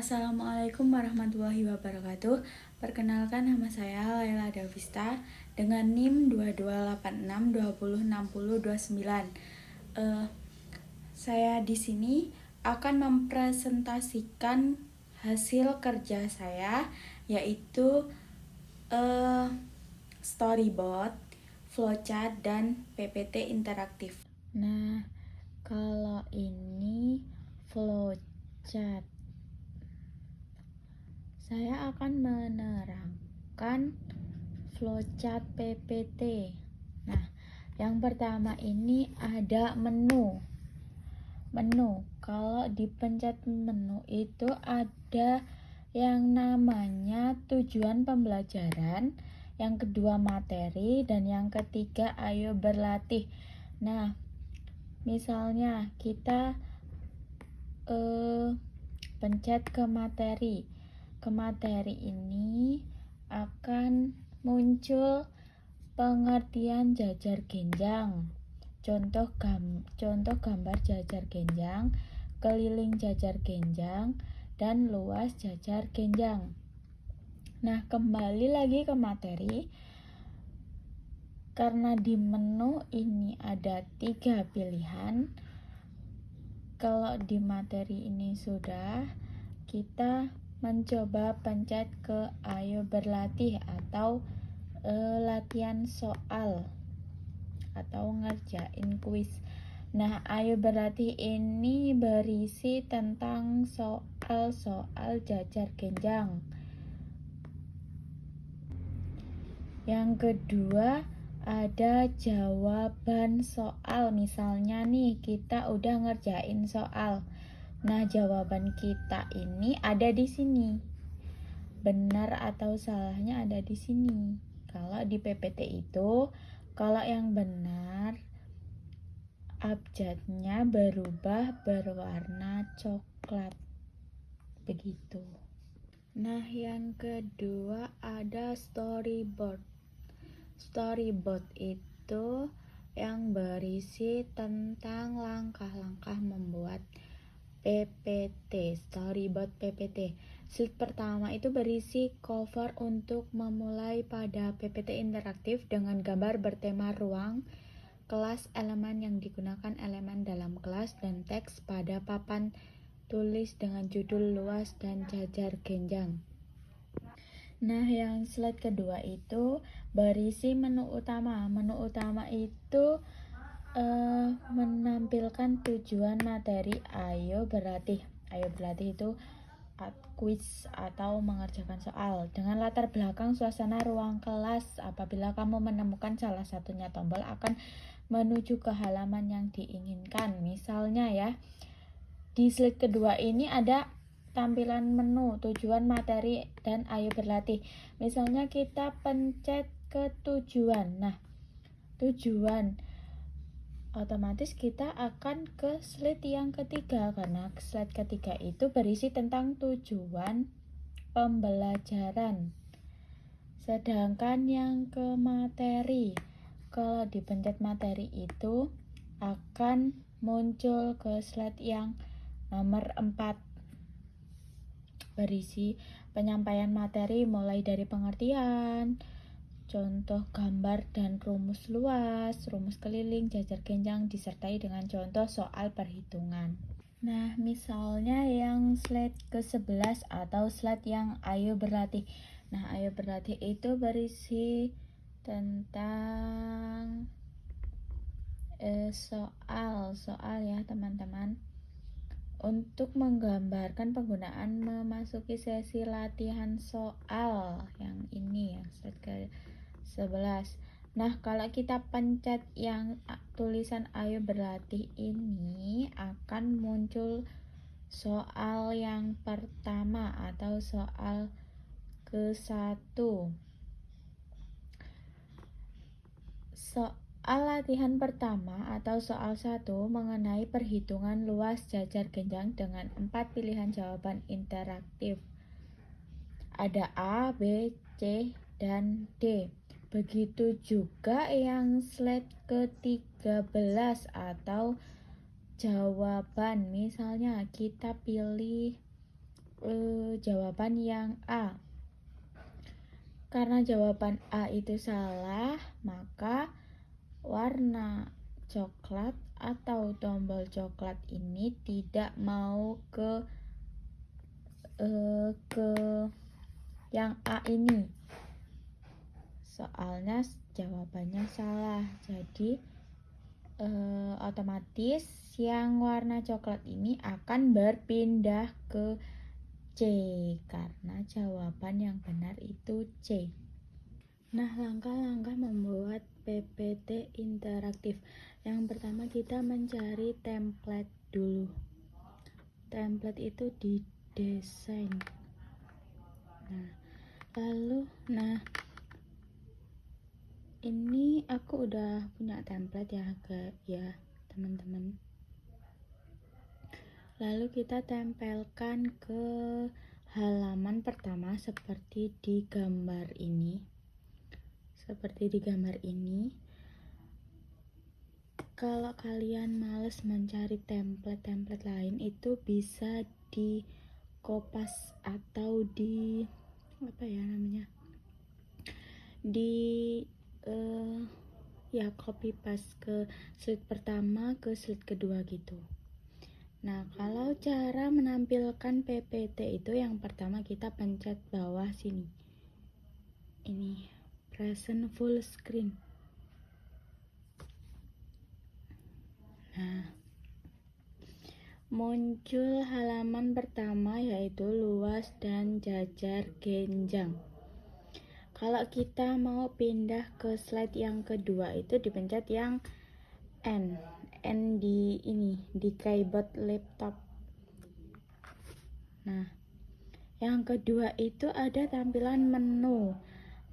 Assalamualaikum warahmatullahi wabarakatuh. Perkenalkan, nama saya Laila Davista dengan NIM 2286206029. Saya di sini akan mempresentasikan hasil kerja saya, yaitu storyboard, flowchart, dan PPT interaktif. Nah, kalau ini flowchart, saya akan menerangkan flowchart PPT. Nah, yang pertama ini ada menu. Kalau dipencet menu itu ada yang namanya tujuan pembelajaran, yang kedua materi, dan yang ketiga ayo berlatih. Nah, misalnya kita pencet ke materi. Ke materi ini akan muncul pengertian jajar genjang, contoh gambar jajar genjang, keliling jajar genjang, dan luas jajar genjang. Nah, kembali lagi ke materi. Karena di menu ini ada 3 pilihan, kalau di materi ini sudah, kita mencoba pencet ke ayo berlatih atau latihan soal atau ngerjain kuis. Nah, ayo berlatih ini berisi tentang soal-soal jajar genjang. Yang kedua ada jawaban soal. Misalnya nih, kita udah ngerjain soal. Nah, jawaban kita ini ada di sini. Benar atau salahnya ada di sini. Kalau di PPT itu, kalau yang benar, abjadnya berubah berwarna coklat. Begitu. Nah, yang kedua ada storyboard. Storyboard itu yang berisi tentang langkah-langkah membuat PPT, storyboard PPT. Slide pertama itu berisi cover untuk memulai pada PPT interaktif dengan gambar bertema ruang kelas, elemen yang digunakan elemen dalam kelas, dan teks pada papan tulis dengan judul luas dan jajar genjang. Nah, yang slide kedua itu berisi menu utama. Menu utama itu menampilkan tujuan materi ayo berlatih. Ayo berlatih itu kuis atau mengerjakan soal dengan latar belakang suasana ruang kelas. Apabila kamu menemukan salah satunya, tombol akan menuju ke halaman yang diinginkan. Misalnya ya, di slide kedua ini ada tampilan menu, tujuan, materi, dan ayo berlatih. Misalnya kita pencet ke tujuan. Nah, tujuan, otomatis kita akan ke slide yang ketiga, karena slide ketiga itu berisi tentang tujuan pembelajaran. Sedangkan yang ke materi, kalau dipencet materi itu akan muncul ke slide yang nomor 4, berisi penyampaian materi mulai dari pengertian, contoh gambar dan rumus luas, rumus keliling, jajar genjang, disertai dengan contoh soal perhitungan. Nah, misalnya yang slide ke-11 atau slide yang ayo berlatih. Nah, ayo berlatih itu berisi tentang soal ya teman-teman. Untuk menggambarkan penggunaan memasuki sesi latihan soal yang ini, yang slide ke-11. Nah, kalau kita pencet yang tulisan ayo berlatih ini, akan muncul soal yang pertama atau soal ke-1. Soal latihan pertama atau soal 1 mengenai perhitungan luas jajar genjang dengan 4 pilihan jawaban interaktif. Ada A, B, C, dan D. Begitu juga yang slide ke-13 atau jawaban. Misalnya kita pilih jawaban yang A. Karena jawaban A itu salah, maka warna coklat atau tombol coklat ini tidak mau ke yang A ini. Soalnya jawabannya salah. Jadi otomatis yang warna coklat ini akan berpindah ke C karena jawaban yang benar itu C. Nah, langkah-langkah membuat PPT interaktif. Yang pertama kita mencari template dulu. Template itu didesain. Ini aku udah punya template ya teman-teman. Lalu kita tempelkan ke halaman pertama seperti di gambar ini. Kalau kalian males mencari template lain, itu bisa di kopas atau di copy paste ke slide pertama ke slide kedua gitu. Nah, kalau cara menampilkan PPT itu yang pertama kita pencet bawah sini. Ini present full screen. Nah, muncul halaman pertama yaitu luas dan jajar genjang. Kalau kita mau pindah ke slide yang kedua itu dipencet yang N di keyboard laptop. Nah, yang kedua itu ada tampilan menu.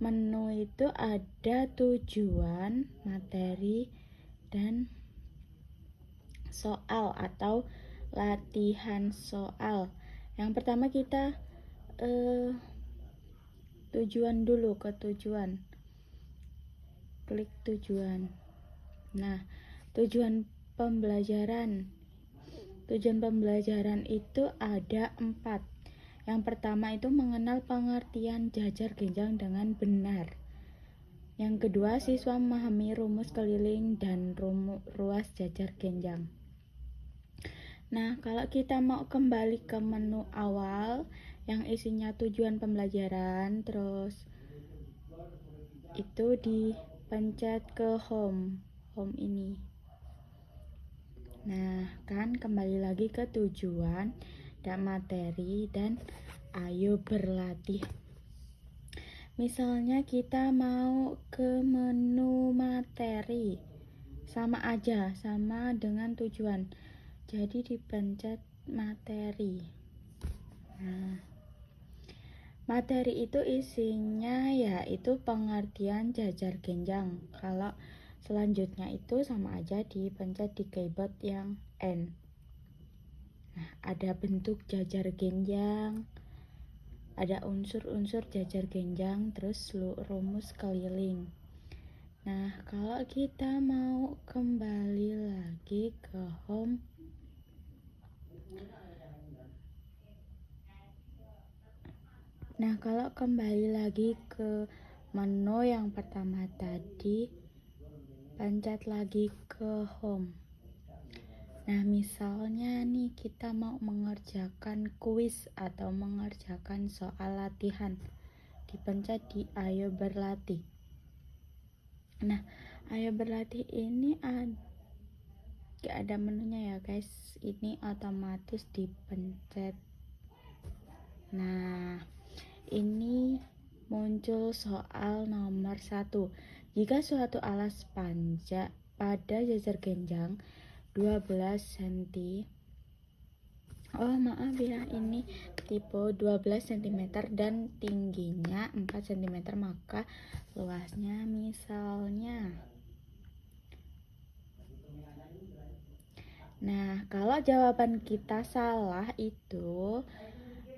Menu itu ada tujuan, materi, dan soal atau latihan soal. Yang pertama kita tujuan dulu, ke tujuan. Klik tujuan. Nah, tujuan pembelajaran itu ada 4. Yang pertama itu mengenal pengertian jajar genjang dengan benar. Yang kedua, siswa memahami rumus keliling dan ruas jajar genjang. Nah, kalau kita mau kembali ke menu awal yang isinya tujuan pembelajaran, terus itu dipencet ke home ini. Nah, kan kembali lagi ke tujuan dan materi dan ayo berlatih. Misalnya kita mau ke menu materi, sama dengan tujuan. Jadi dipencet materi. Nah, materi itu isinya yaitu pengertian jajar genjang. Kalau selanjutnya itu sama aja dipencet di keyboard yang N. Nah, ada bentuk jajar genjang, ada unsur-unsur jajar genjang, terus rumus keliling. Nah, kalau kita mau kembali lagi ke home, ke menu yang pertama tadi, pencet lagi ke home. Nah, misalnya nih kita mau mengerjakan kuis atau mengerjakan soal latihan, dipencet di ayo berlatih. Nah, ayo berlatih ini gak ada menunya ya guys, ini otomatis dipencet. Nah, ini muncul soal nomor 1. Jika suatu alas panjang pada jajar genjang 12 cm, ini tipe 12 cm dan tingginya 4 cm, maka luasnya misalnya. Nah, kalau jawaban kita salah itu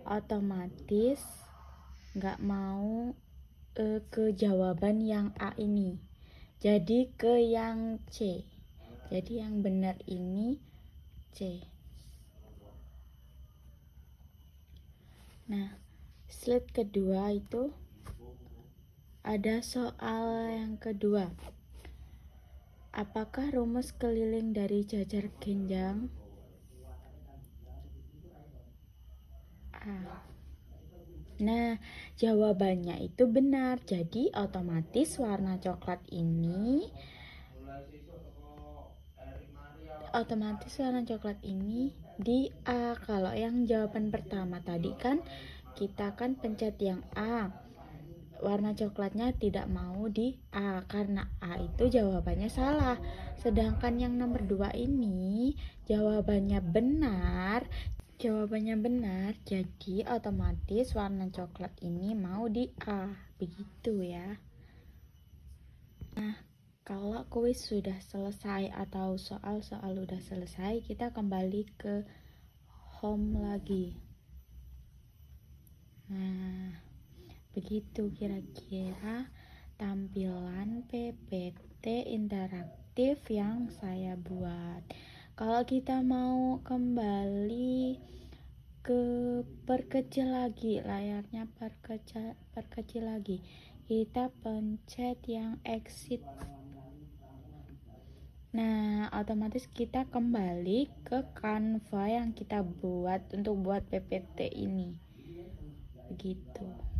otomatis nggak mau ke jawaban yang A ini, jadi ke yang C. Jadi yang benar ini C. Nah, slide kedua itu ada soal yang kedua. Apakah rumus keliling dari jajar genjang A? Nah, jawabannya itu benar. Jadi otomatis warna coklat ini di A. Kalau yang jawaban pertama tadi kan kita kan pencet yang A. Warna coklatnya tidak mau di A karena A itu jawabannya salah. Sedangkan yang nomor 2 ini jawabannya benar. Jadi otomatis warna coklat ini mau di A. Begitu ya. Nah, kalau kuis sudah selesai atau soal-soal sudah selesai, kita kembali ke home lagi. Nah, begitu kira-kira tampilan PPT interaktif yang saya buat. Kalau kita mau kembali ke perkecil lagi, layarnya perkecil lagi, kita pencet yang exit. Nah, otomatis kita kembali ke Canva yang kita buat untuk buat PPT ini. Begitu.